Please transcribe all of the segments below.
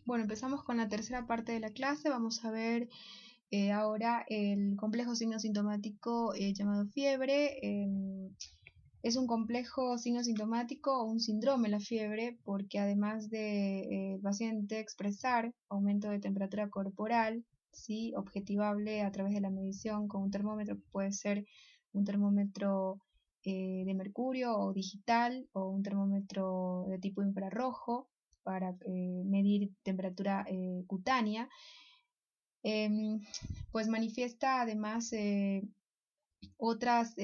Bueno, empezamos con la tercera parte de la clase. Vamos a ver ahora el complejo signo sintomático llamado fiebre. Es un complejo signo sintomático o un síndrome la fiebre porque además de el paciente expresar aumento de temperatura corporal, ¿sí?, objetivable a través de la medición con un termómetro, que puede ser un termómetro de mercurio o digital o un termómetro de tipo infrarrojo para medir temperatura cutánea, pues manifiesta además otros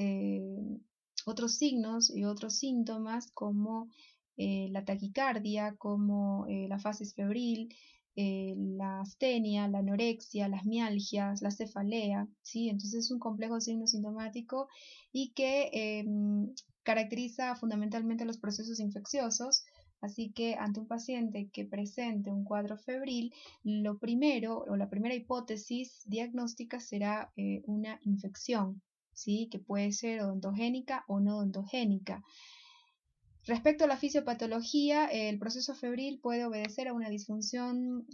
signos y otros síntomas como la taquicardia, como la fases febril, la astenia, la anorexia, las mialgias, la cefalea, ¿sí? Entonces es un complejo signo sintomático y que caracteriza fundamentalmente los procesos infecciosos. Así que ante un paciente que presente un cuadro febril, lo primero o la primera hipótesis diagnóstica será una infección, ¿sí?, que puede ser odontogénica o no odontogénica. Respecto a la fisiopatología, el proceso febril puede obedecer a una disfunción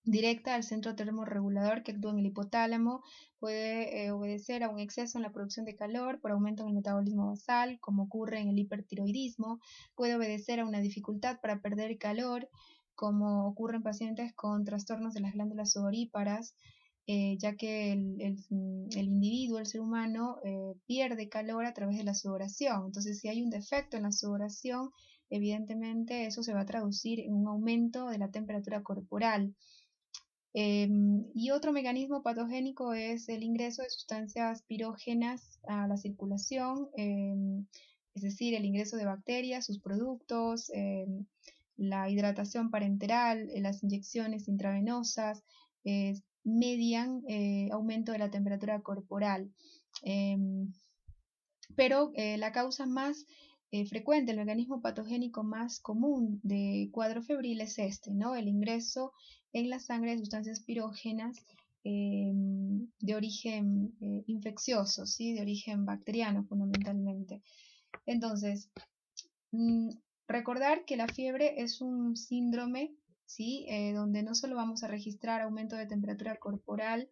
directa al centro termorregulador que actúa en el hipotálamo, puede obedecer a un exceso en la producción de calor por aumento en el metabolismo basal, como ocurre en el hipertiroidismo, puede obedecer a una dificultad para perder calor, como ocurre en pacientes con trastornos de las glándulas sudoríparas, ya que el individuo, el ser humano, pierde calor a través de la sudoración. Entonces, si hay un defecto en la sudoración, evidentemente eso se va a traducir en un aumento de la temperatura corporal. Y otro mecanismo patogénico es el ingreso de sustancias pirógenas a la circulación, es decir, el ingreso de bacterias, sus productos, la hidratación parenteral, las inyecciones intravenosas, median aumento de la temperatura corporal. Pero la causa más frecuente, el mecanismo patogénico más común de cuadro febril es este, ¿no? El ingreso en la sangre de sustancias pirógenas de origen infeccioso, ¿sí?, de origen bacteriano fundamentalmente. Entonces, recordar que la fiebre es un síndrome, ¿sí?, donde no solo vamos a registrar aumento de temperatura corporal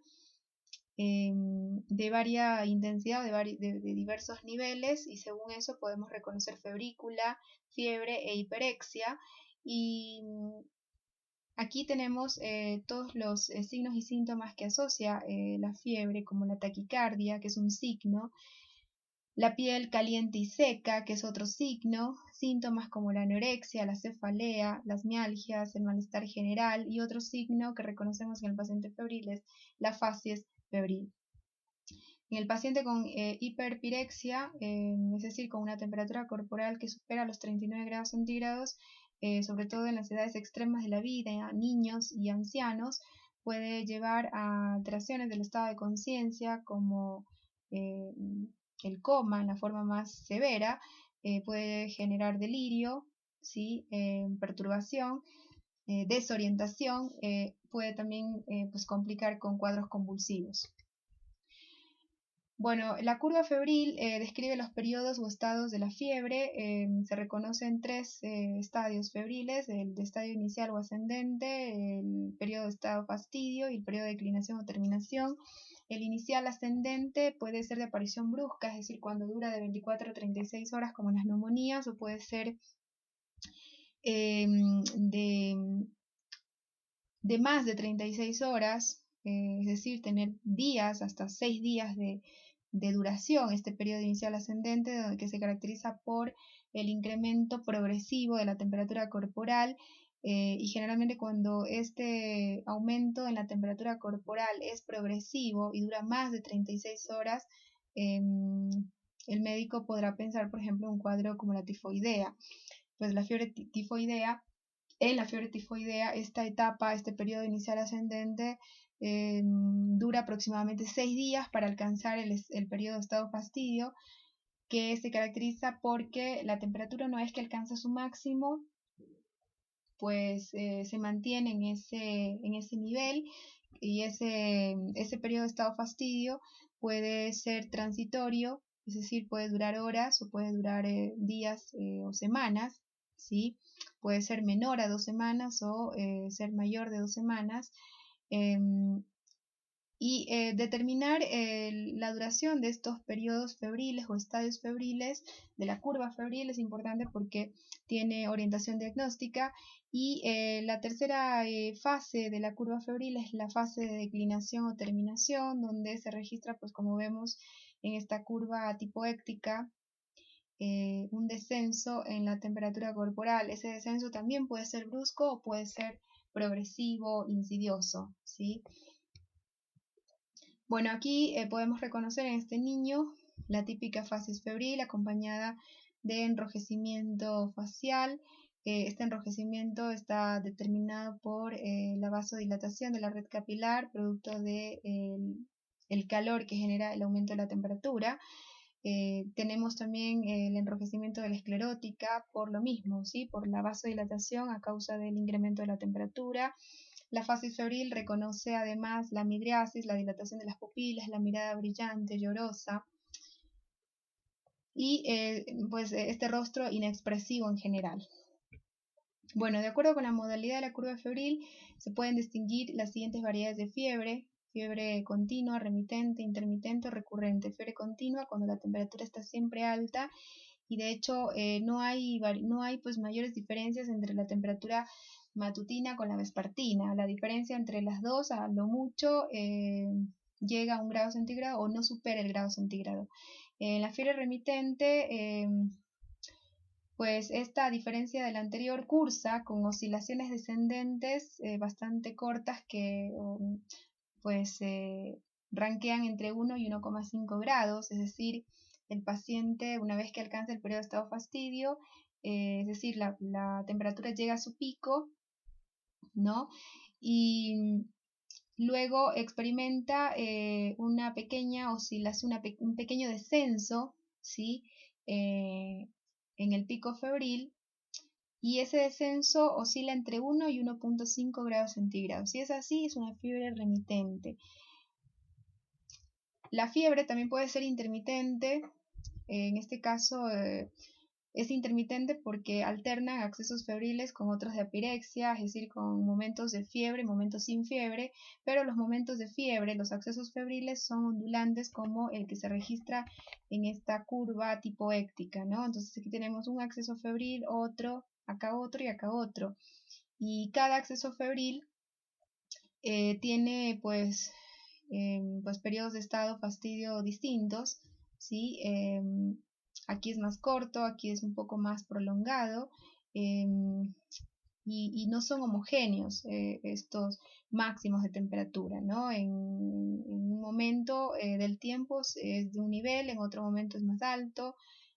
de varia intensidad, de diversos niveles, y según eso podemos reconocer febrícula, fiebre e hiperexia. Y aquí tenemos todos los signos y síntomas que asocia la fiebre, como la taquicardia, que es un signo, la piel caliente y seca, que es otro signo, síntomas como la anorexia, la cefalea, las mialgias, el malestar general, y otro signo que reconocemos en el paciente febril es la facies febril. En el paciente con hiperpirexia, es decir, con una temperatura corporal que supera los 39 grados centígrados, sobre todo en las edades extremas de la vida, niños y ancianos, puede llevar a alteraciones del estado de conciencia como el coma en la forma más severa, puede generar delirio, ¿sí?, perturbación, desorientación, puede también pues complicar con cuadros convulsivos. Bueno, la curva febril describe los periodos o estados de la fiebre. Se reconocen tres estadios febriles: el de estadio inicial o ascendente, el periodo de estado fastidio y el periodo de declinación o terminación. El inicial ascendente puede ser de aparición brusca, es decir, cuando dura de 24 a 36 horas, como en las neumonías, o puede ser de más de 36 horas, es decir, tener días, hasta 6 días de duración, este periodo inicial ascendente, que se caracteriza por el incremento progresivo de la temperatura corporal, y generalmente cuando este aumento en la temperatura corporal es progresivo y dura más de 36 horas, el médico podrá pensar, por ejemplo, en un cuadro como la tifoidea. Pues la fiebre tifoidea, en la fiebre tifoidea, esta etapa, este periodo inicial ascendente, dura aproximadamente 6 días para alcanzar el periodo de estado fastidio, que se caracteriza porque la temperatura, una vez que alcanza su máximo, pues se mantiene en ese nivel, y ese periodo de estado fastidio puede ser transitorio, es decir, puede durar horas o puede durar días o semanas, ¿sí? Puede ser menor a 2 semanas o ser mayor de 2 semanas. Determinar la duración de estos periodos febriles o estadios febriles de la curva febril es importante porque tiene orientación diagnóstica. Y la tercera fase de la curva febril es la fase de declinación o terminación, donde se registra, pues como vemos en esta curva tipoéctica, un descenso en la temperatura corporal. Ese descenso también puede ser brusco o puede ser progresivo, insidioso, ¿sí? Bueno, aquí podemos reconocer en este niño la típica fase febril acompañada de enrojecimiento facial. Este enrojecimiento está determinado por la vasodilatación de la red capilar, producto de el calor que genera el aumento de la temperatura. Tenemos también el enrojecimiento de la esclerótica por lo mismo, ¿sí? Por la vasodilatación a causa del incremento de la temperatura. La fase febril reconoce además la midriasis, la dilatación de las pupilas, la mirada brillante, llorosa y pues este rostro inexpresivo en general. Bueno, de acuerdo con la modalidad de la curva febril se pueden distinguir las siguientes variedades de fiebre: fiebre continua, remitente, intermitente o recurrente. Fiebre continua cuando la temperatura está siempre alta y de hecho no hay pues mayores diferencias entre la temperatura matutina con la vespertina. La diferencia entre las dos a lo mucho llega a 1 grado centígrado o no supera el grado centígrado. La fiebre remitente, pues esta, a diferencia de la anterior, cursa con oscilaciones descendentes bastante cortas que pues ranquean entre 1 y 1,5 grados, es decir, el paciente, una vez que alcanza el periodo de estado fastidio, es decir, la temperatura llega a su pico, ¿no? Y luego experimenta una pequeña oscilación, un pequeño descenso, ¿sí? En el pico febril, y ese descenso oscila entre 1 y 1,5 grados centígrados. Si es así, es una fiebre remitente. La fiebre también puede ser intermitente. En este caso es intermitente porque alternan accesos febriles con otros de apirexia, es decir, con momentos de fiebre, momentos sin fiebre, pero los momentos de fiebre, los accesos febriles, son ondulantes como el que se registra en esta curva tipoéctica, ¿no? Entonces aquí tenemos un acceso febril, otro, acá otro y acá otro. Y cada acceso febril tiene pues periodos de estado fastidio distintos, ¿sí? Aquí es más corto, aquí es un poco más prolongado, y no son homogéneos estos máximos de temperatura, ¿no? En un momento del tiempo es de un nivel, en otro momento es más alto,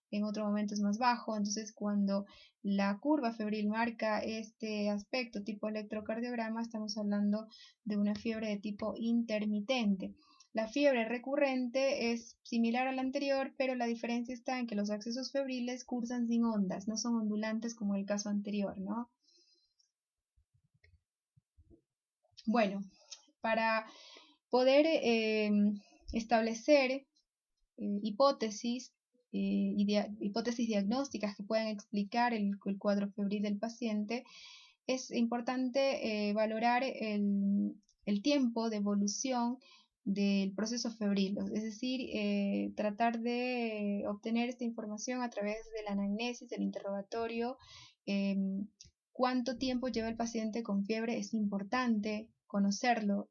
en otro momento es más bajo. Entonces, cuando la curva febril marca este aspecto tipo electrocardiograma, estamos hablando de una fiebre de tipo intermitente. La fiebre recurrente es similar a la anterior, pero la diferencia está en que los accesos febriles cursan sin ondas, no son ondulantes como el caso anterior, ¿no? Bueno, para poder establecer hipótesis diagnósticas que puedan explicar el cuadro febril del paciente, es importante valorar el tiempo de evolución del proceso febril, es decir, tratar de obtener esta información a través de la anamnesis, del interrogatorio. Cuánto tiempo lleva el paciente con fiebre es importante conocerlo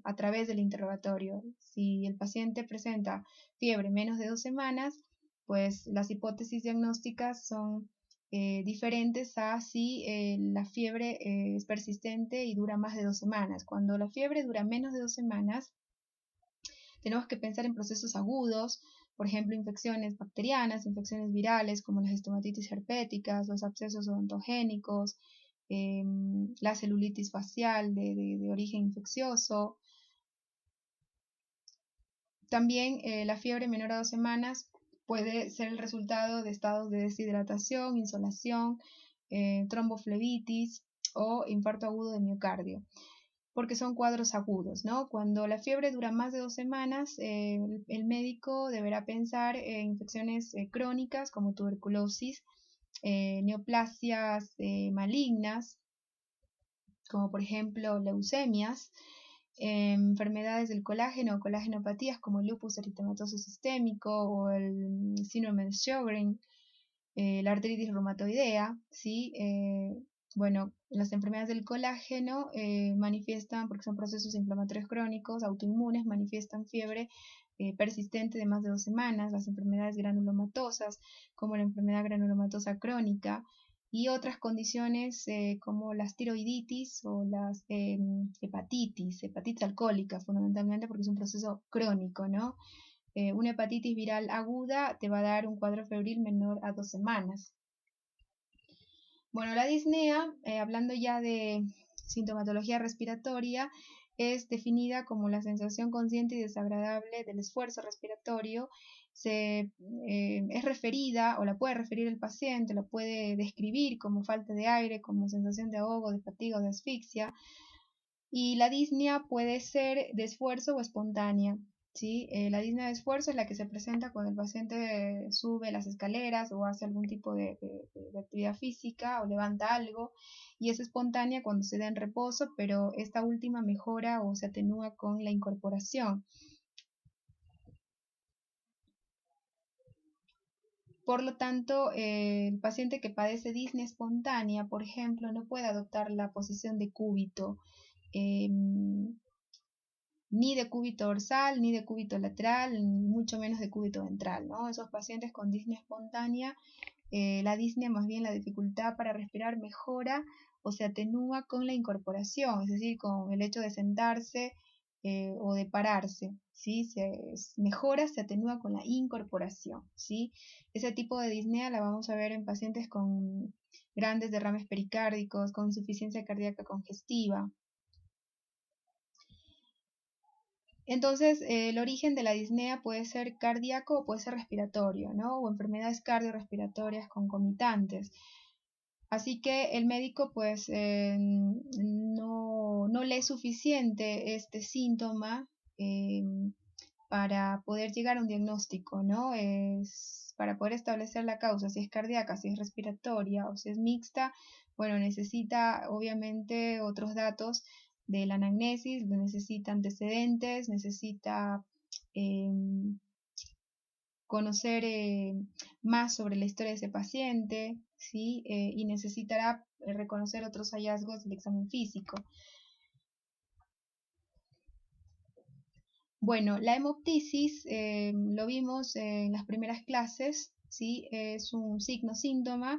a través del interrogatorio. Si el paciente presenta fiebre menos de 2 semanas, pues las hipótesis diagnósticas son diferentes a si la fiebre es persistente y dura más de 2 semanas. Cuando la fiebre dura menos de 2 semanas, tenemos que pensar en procesos agudos, por ejemplo, infecciones bacterianas, infecciones virales como las estomatitis herpéticas, los abscesos odontogénicos, la celulitis facial de origen infeccioso. También la fiebre menor a 2 semanas puede ser el resultado de estados de deshidratación, insolación, tromboflebitis o infarto agudo de miocardio, porque son cuadros agudos, ¿no? Cuando la fiebre dura más de 2 semanas, el médico deberá pensar en infecciones crónicas como tuberculosis neoplasias malignas, como por ejemplo leucemias, enfermedades del colágeno o colagenopatías como el lupus eritematoso sistémico o el síndrome de Sjögren, la artritis reumatoidea, ¿sí? Bueno, las enfermedades del colágeno manifiestan, porque son procesos inflamatorios crónicos, autoinmunes, manifiestan fiebre persistente de más de 2 semanas, las enfermedades granulomatosas, como la enfermedad granulomatosa crónica, y otras condiciones como las tiroiditis o las hepatitis alcohólica, fundamentalmente porque es un proceso crónico, ¿no? Una hepatitis viral aguda te va a dar un cuadro febril menor a 2 semanas. Bueno, la disnea, hablando ya de sintomatología respiratoria, es definida como la sensación consciente y desagradable del esfuerzo respiratorio. Es referida o la puede referir el paciente, la puede describir como falta de aire, como sensación de ahogo, de fatiga o de asfixia. Y la disnea puede ser de esfuerzo o espontánea. ¿Sí? La disnea de esfuerzo es la que se presenta cuando el paciente sube las escaleras o hace algún tipo de actividad física o levanta algo, y es espontánea cuando se da en reposo, pero esta última mejora o se atenúa con la incorporación. Por lo tanto, el paciente que padece disnea espontánea, por ejemplo, no puede adoptar la posición de cúbito. Ni de cúbito dorsal, ni de cúbito lateral, mucho menos de cúbito ventral, ¿no? Esos pacientes con disnea espontánea, la disnea, más bien la dificultad para respirar, mejora o se atenúa con la incorporación, es decir, con el hecho de sentarse o de pararse, ¿sí? Mejora, se atenúa con la incorporación, ¿sí? Ese tipo de disnea la vamos a ver en pacientes con grandes derrames pericárdicos, con insuficiencia cardíaca congestiva. Entonces, el origen de la disnea puede ser cardíaco o puede ser respiratorio, ¿no? O enfermedades cardiorrespiratorias concomitantes. Así que el médico pues no le es suficiente este síntoma para poder llegar a un diagnóstico, ¿no? Para poder establecer la causa, si es cardíaca, si es respiratoria o si es mixta, bueno, necesita obviamente otros datos de la anamnesis, necesita antecedentes, necesita conocer más sobre la historia de ese paciente, ¿sí? Y necesitará reconocer otros hallazgos del examen físico. Bueno, la hemoptisis lo vimos en las primeras clases, ¿sí? Es un signo-síntoma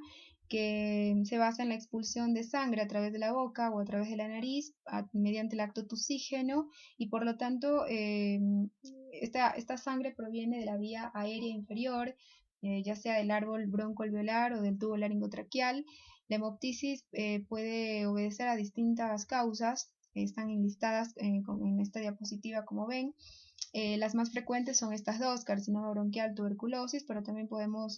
que se basa en la expulsión de sangre a través de la boca o a través de la nariz mediante el acto tusígeno, y por lo tanto esta sangre proviene de la vía aérea inferior, ya sea del árbol broncoalveolar o del tubo laringotraqueal. La hemoptisis puede obedecer a distintas causas, están enlistadas en esta diapositiva como ven. Las más frecuentes son estas dos, carcinoma bronquial, tuberculosis, pero también podemos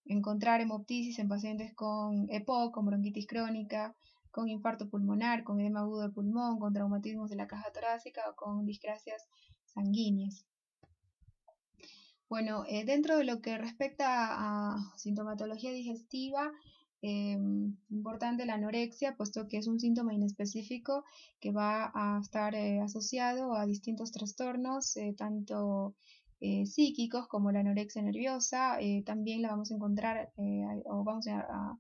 encontrar hemoptisis en pacientes con EPOC, con bronquitis crónica, con infarto pulmonar, con edema agudo de pulmón, con traumatismos de la caja torácica o con discrasias sanguíneas. Bueno, dentro de lo que respecta a sintomatología digestiva, importante la anorexia, puesto que es un síntoma inespecífico que va a estar asociado a distintos trastornos, tanto psíquicos como la anorexia nerviosa. También la vamos a encontrar o vamos a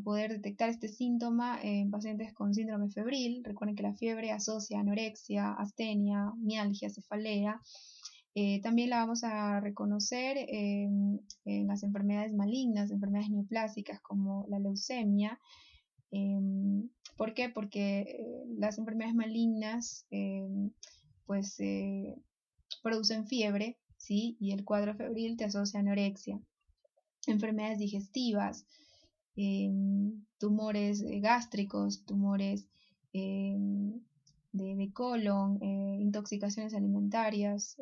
poder detectar este síntoma en pacientes con síndrome febril. Recuerden que la fiebre asocia anorexia, astenia, mialgia, cefalea. También la vamos a reconocer en las enfermedades malignas, enfermedades neoplásicas como la leucemia. ¿Por qué? Porque las enfermedades malignas pues producen fiebre, ¿sí? Y el cuadro febril te asocia a anorexia. Enfermedades digestivas, tumores gástricos, tumores de colon, intoxicaciones alimentarias,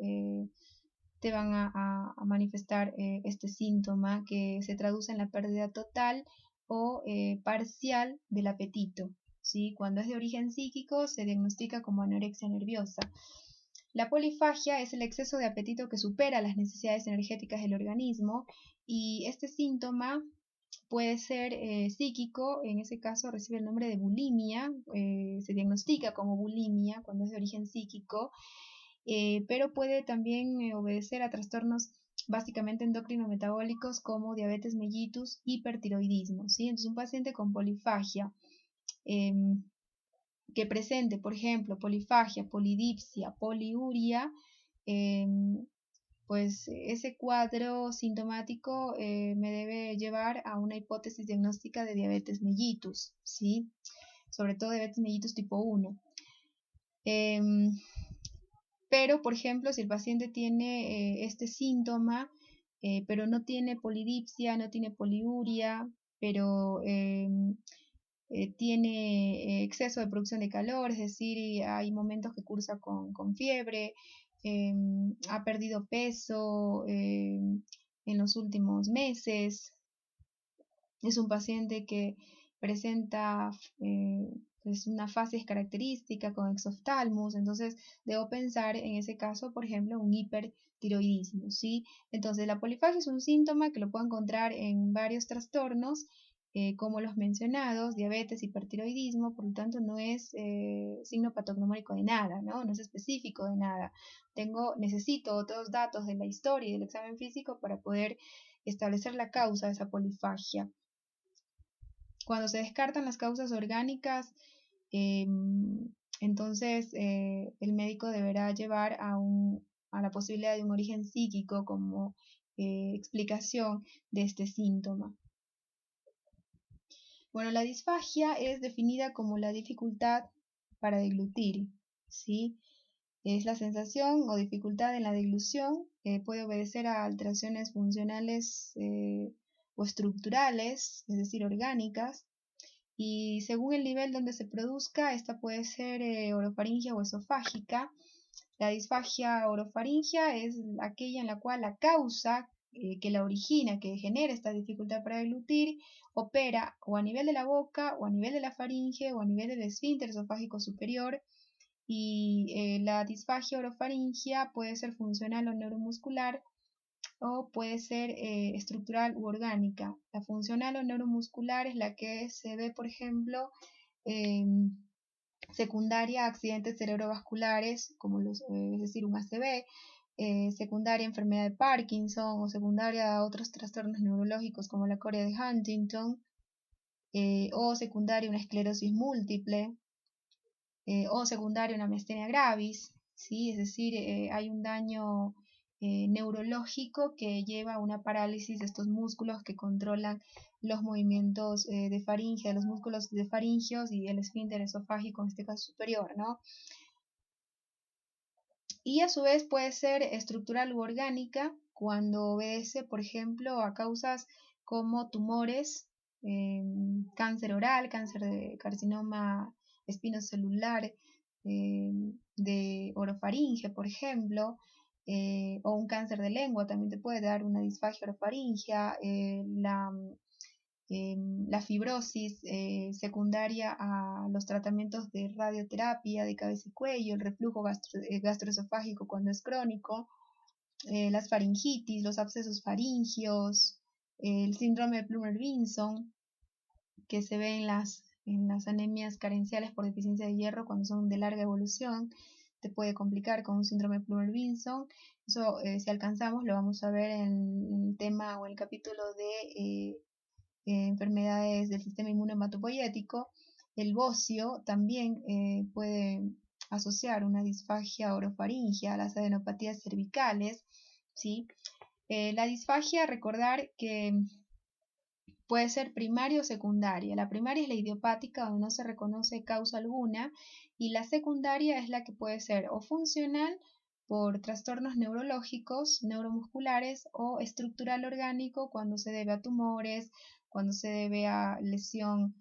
te van a manifestar este síntoma que se traduce en la pérdida total o parcial del apetito, ¿sí? Cuando es de origen psíquico se diagnostica como anorexia nerviosa. La polifagia es el exceso de apetito que supera las necesidades energéticas del organismo y este síntoma puede ser psíquico, en ese caso recibe el nombre de bulimia, se diagnostica como bulimia cuando es de origen psíquico, pero puede también obedecer a trastornos básicamente endocrino-metabólicos como diabetes mellitus, hipertiroidismo, ¿sí? Entonces un paciente con polifagia que presente, por ejemplo, polifagia, polidipsia, poliuria, pues ese cuadro sintomático me debe llevar a una hipótesis diagnóstica de diabetes mellitus, ¿sí? Sobre todo diabetes mellitus tipo 1. Pero, por ejemplo, si el paciente tiene este síntoma, pero no tiene polidipsia, no tiene poliuria, pero tiene exceso de producción de calor, es decir, hay momentos que cursa con fiebre, ha perdido peso en los últimos meses, es un paciente que presenta pues una fases característica con exoftalmos, entonces debo pensar en ese caso, por ejemplo, un hipertiroidismo, ¿sí? Entonces la polifagia es un síntoma que lo puedo encontrar en varios trastornos, como los mencionados, diabetes, hipertiroidismo, por lo tanto no es signo patognomónico de nada, ¿no? No es específico de nada. Necesito otros datos de la historia y del examen físico para poder establecer la causa de esa polifagia. Cuando se descartan las causas orgánicas, entonces el médico deberá llevar a la posibilidad de un origen psíquico como explicación de este síntoma. Bueno, la disfagia es definida como la dificultad para deglutir, ¿sí? Es la sensación o dificultad en la deglución, puede obedecer a alteraciones funcionales o estructurales, es decir, orgánicas, y según el nivel donde se produzca, esta puede ser orofaringia o esofágica. La disfagia orofaringia es aquella en la cual la causa que la origina, que genera esta dificultad para deglutir, opera o a nivel de la boca, o a nivel de la faringe, o a nivel del esfínter esofágico superior. Y la disfagia orofaringia puede ser funcional o neuromuscular, o puede ser estructural u orgánica. La funcional o neuromuscular es la que se ve, por ejemplo, secundaria a accidentes cerebrovasculares, como es decir, un ACV, secundaria a enfermedad de Parkinson, o secundaria a otros trastornos neurológicos como la corea de Huntington, o secundaria a una esclerosis múltiple, o secundaria a una miastenia gravis, ¿sí? Es decir, hay un daño neurológico que lleva a una parálisis de estos músculos que controlan los movimientos de faringe, de los músculos de faringios y el esfínter esofágico, en este caso superior, ¿no? Y a su vez puede ser estructural u orgánica cuando obedece, por ejemplo, a causas como tumores, cáncer oral, cáncer de carcinoma espinocelular, de orofaringe, por ejemplo, o un cáncer de lengua también te puede dar una disfagia orofaringea, la fibrosis secundaria a los tratamientos de radioterapia de cabeza y cuello, el reflujo gastroesofágico cuando es crónico, las faringitis, los abscesos faringios, el síndrome de Plummer-Vinson, que se ve en las anemias carenciales por deficiencia de hierro cuando son de larga evolución, te puede complicar con un síndrome de Plummer-Vinson. Eso, si alcanzamos, lo vamos a ver en el tema o el capítulo de enfermedades del sistema inmunohematopoyético. El bocio también puede asociar una disfagia orofaringea a las adenopatías cervicales, ¿sí? La disfagia, recordar que puede ser primaria o secundaria. La primaria es la idiopática, donde no se reconoce causa alguna, y la secundaria es la que puede ser o funcional por trastornos neurológicos, neuromusculares, o estructural orgánico cuando se debe a tumores, cuando se debe a lesión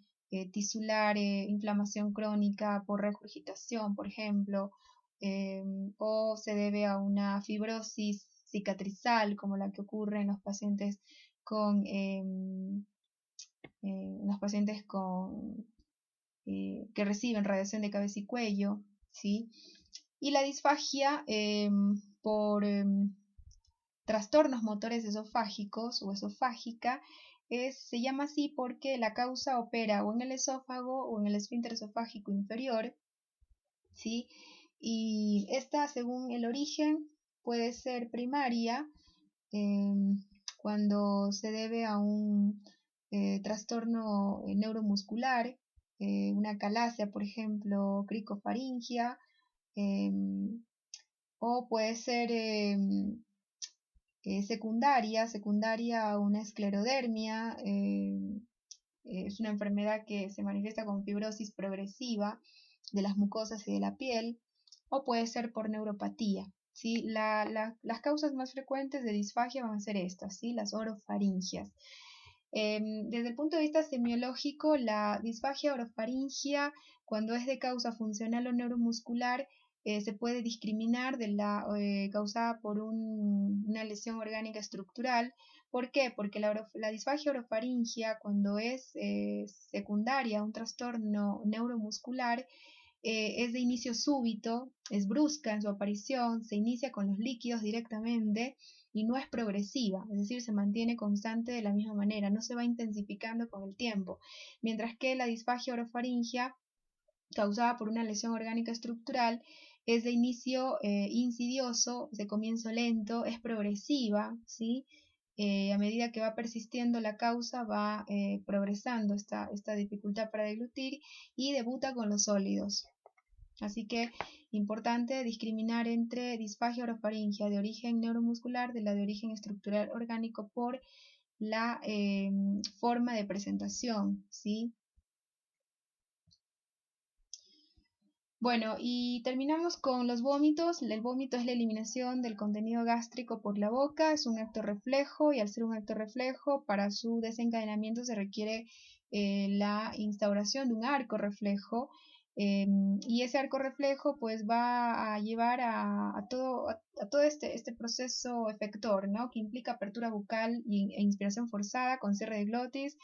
tisular, inflamación crónica por regurgitación, por ejemplo, o se debe a una fibrosis cicatrizal como la que ocurre en los pacientes con que reciben radiación de cabeza y cuello, ¿sí? Y la disfagia por trastornos motores esofágicos o esofágica se llama así porque la causa opera o en el esófago o en el esfínter esofágico inferior, ¿sí? Y esta, según el origen, puede ser primaria cuando se debe a un trastorno neuromuscular, una calasia, por ejemplo, cricofaringia, o puede ser secundaria a una esclerodermia, es una enfermedad que se manifiesta con fibrosis progresiva de las mucosas y de la piel, o puede ser por neuropatía. ¿Sí? Las causas más frecuentes de disfagia van a ser estas, ¿sí? Las orofaringias. Desde el punto de vista semiológico, la disfagia orofaringia, cuando es de causa funcional o neuromuscular, se puede discriminar de la causada por una lesión orgánica estructural. ¿Por qué? Porque la disfagia orofaringia, cuando es secundaria a un trastorno neuromuscular, es de inicio súbito, es brusca en su aparición, se inicia con los líquidos directamente y no es progresiva, es decir, se mantiene constante de la misma manera, no se va intensificando con el tiempo, mientras que la disfagia orofaringia, causada por una lesión orgánica estructural, es de inicio insidioso, de comienzo lento, es progresiva, ¿sí? A medida que va persistiendo la causa va progresando esta dificultad para deglutir y debuta con los sólidos. Así que importante discriminar entre disfagia orofaringia de origen neuromuscular de la de origen estructural orgánico por la forma de presentación, ¿sí? Bueno, y terminamos con los vómitos. El vómito es la eliminación del contenido gástrico por la boca, es un acto reflejo y al ser un acto reflejo, para su desencadenamiento se requiere la instauración de un arco reflejo. Y ese arco reflejo pues va a llevar a todo este proceso efector, ¿no? Que implica apertura bucal e inspiración forzada con cierre de glotis,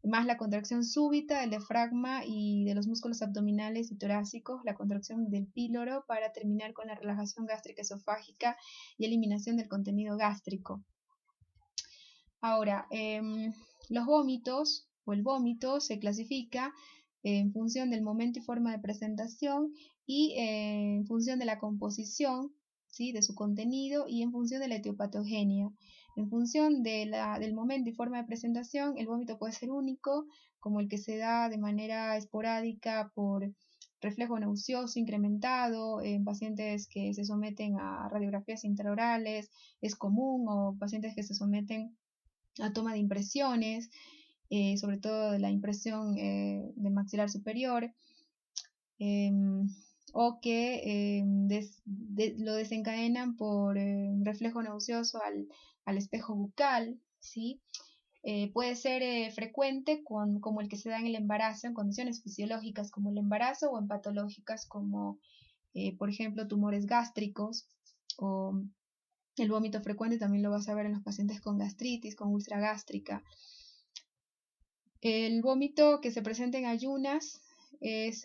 más la contracción súbita del diafragma y de los músculos abdominales y torácicos, la contracción del píloro, para terminar con la relajación gástrica esofágica y eliminación del contenido gástrico. Ahora, los vómitos o el vómito se clasifica en función del momento y forma de presentación y en función de la composición, ¿sí? De su contenido y en función de la etiopatogenia. En función del momento y forma de presentación, el vómito puede ser único, como el que se da de manera esporádica por reflejo nauseoso incrementado en pacientes que se someten a radiografías intraorales, es común, o pacientes que se someten a toma de impresiones, sobre todo de la impresión de maxilar superior, o que lo desencadenan por reflejo nauseoso al espejo bucal, ¿sí? Puede ser frecuente como el que se da en el embarazo, en condiciones fisiológicas como el embarazo, o en patológicas como, por ejemplo, tumores gástricos, o el vómito frecuente también lo vas a ver en los pacientes con gastritis, con úlcera gástrica. El vómito que se presenta en ayunas es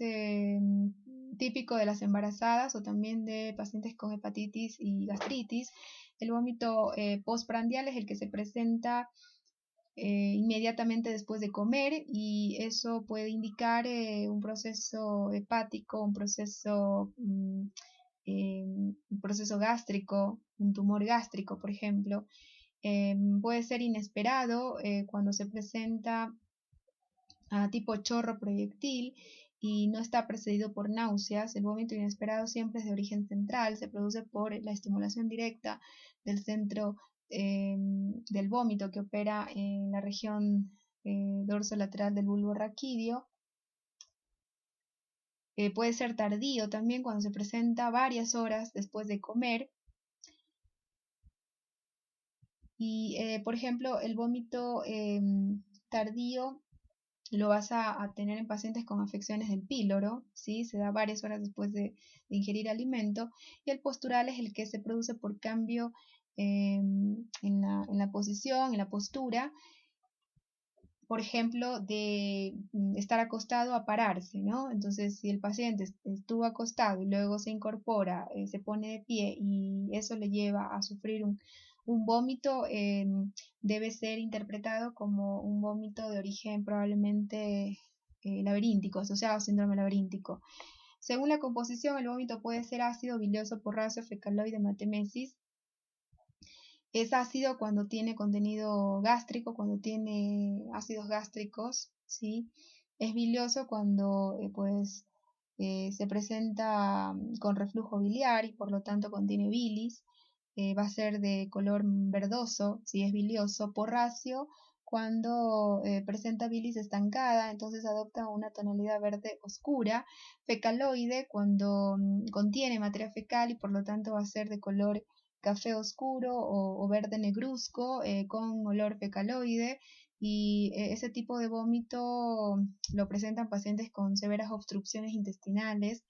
típico de las embarazadas o también de pacientes con hepatitis y gastritis. El vómito postprandial es el que se presenta inmediatamente después de comer, y eso puede indicar un proceso hepático, un proceso gástrico, un tumor gástrico, por ejemplo. Puede ser inesperado cuando se presenta a tipo chorro proyectil y no está precedido por náuseas. El vómito inesperado siempre es de origen central, se produce por la estimulación directa del centro del vómito, que opera en la región dorsolateral del bulbo raquídeo. Puede ser tardío también cuando se presenta varias horas después de comer. Y, por ejemplo, el vómito tardío lo vas a tener en pacientes con afecciones del píloro, ¿sí? Se da varias horas después de ingerir alimento. Y el postural es el que se produce por cambio en la posición, en la postura, por ejemplo, de estar acostado a pararse, ¿no? Entonces, si el paciente estuvo acostado y luego se incorpora, se pone de pie, y eso le lleva a sufrir un vómito debe ser interpretado como un vómito de origen probablemente laberíntico, asociado a síndrome laberíntico. Según la composición, el vómito puede ser ácido, bilioso, porráceo, fecaloide, hematemesis. Es ácido cuando tiene contenido gástrico, cuando tiene ácidos gástricos, ¿sí? Es bilioso cuando se presenta con reflujo biliar y por lo tanto contiene bilis. Va a ser de color verdoso si es bilioso. Porráceo cuando presenta bilis estancada, entonces adopta una tonalidad verde oscura. Fecaloide cuando contiene materia fecal y por lo tanto va a ser de color café oscuro o verde negruzco con olor fecaloide. Y ese tipo de vómito lo presentan pacientes con severas obstrucciones intestinales.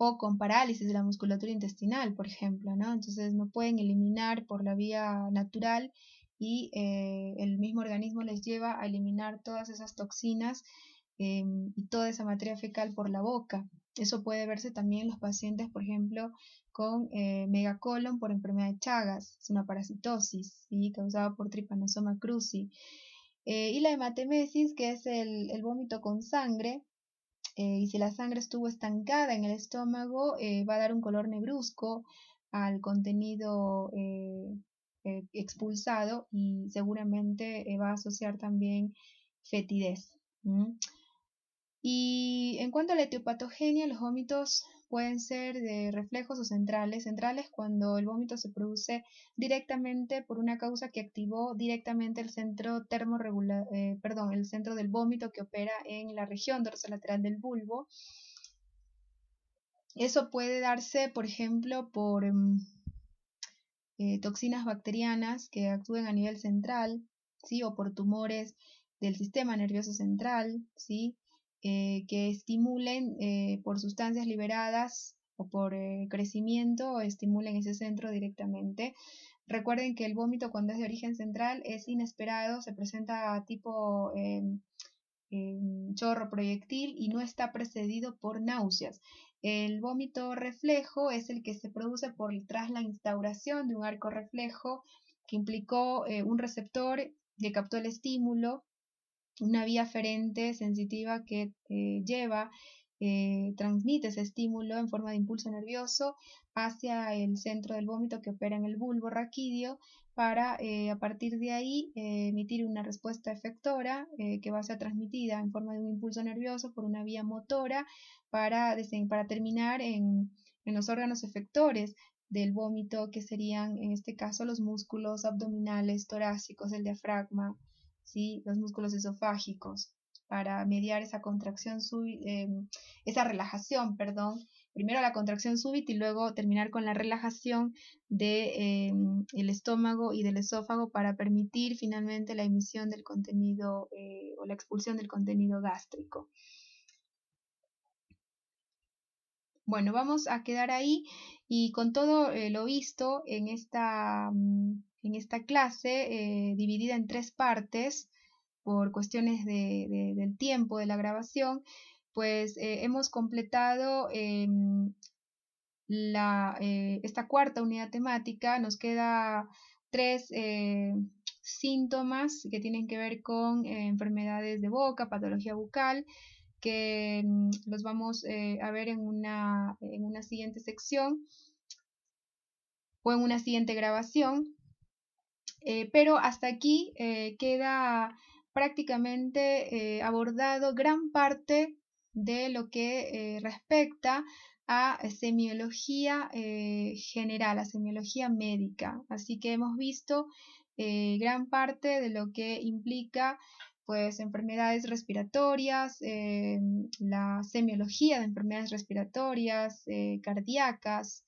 O con parálisis de la musculatura intestinal, por ejemplo, ¿no? Entonces no pueden eliminar por la vía natural y el mismo organismo les lleva a eliminar todas esas toxinas y toda esa materia fecal por la boca. Eso puede verse también en los pacientes, por ejemplo, con megacolon por enfermedad de Chagas, es una parasitosis, ¿sí? Causada por Trypanosoma cruzi. Y la hematemesis, que es el vómito con sangre, y si la sangre estuvo estancada en el estómago, va a dar un color negruzco al contenido expulsado y seguramente va a asociar también fetidez. Y en cuanto a la etiopatogenia, los vómitos pueden ser de reflejos o centrales. Centrales cuando el vómito se produce directamente por una causa que activó directamente el centro el centro del vómito que opera en la región dorsolateral del bulbo. Eso puede darse, por ejemplo, por toxinas bacterianas que actúen a nivel central, ¿sí? O por tumores del sistema nervioso central, ¿sí? Que estimulen por sustancias liberadas o por crecimiento o estimulen ese centro directamente. Recuerden que el vómito cuando es de origen central es inesperado, se presenta tipo chorro proyectil y no está precedido por náuseas. El vómito reflejo es el que se produce tras la instauración de un arco reflejo que implicó un receptor que captó el estímulo, una vía aferente sensitiva que transmite ese estímulo en forma de impulso nervioso hacia el centro del vómito que opera en el bulbo raquídeo para a partir de ahí emitir una respuesta efectora que va a ser transmitida en forma de un impulso nervioso por una vía motora para terminar en los órganos efectores del vómito, que serían en este caso los músculos abdominales, torácicos, el diafragma, ¿sí? Los músculos esofágicos, para mediar esa contracción esa relajación, perdón, primero la contracción súbita y luego terminar con la relajación del estómago y del esófago para permitir finalmente la emisión del contenido o la expulsión del contenido gástrico. Bueno, vamos a quedar ahí y con todo lo visto en esta clase dividida en 3 partes por cuestiones del tiempo de la grabación, pues hemos completado esta cuarta unidad temática. Nos queda 3 síntomas que tienen que ver con enfermedades de boca, patología bucal, que los vamos a ver en una siguiente sección o en una siguiente grabación. Pero hasta aquí queda prácticamente abordado gran parte de lo que respecta a semiología general, a semiología médica. Así que hemos visto gran parte de lo que implica pues enfermedades respiratorias, la semiología de enfermedades respiratorias, cardíacas,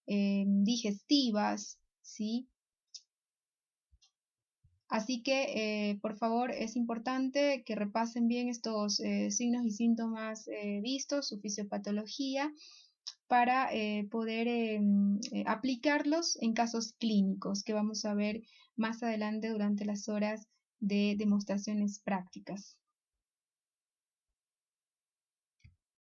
digestivas, ¿sí? Así que, por favor, es importante que repasen bien estos signos y síntomas vistos, su fisiopatología, para poder aplicarlos en casos clínicos que vamos a ver más adelante durante las horas de demostraciones prácticas.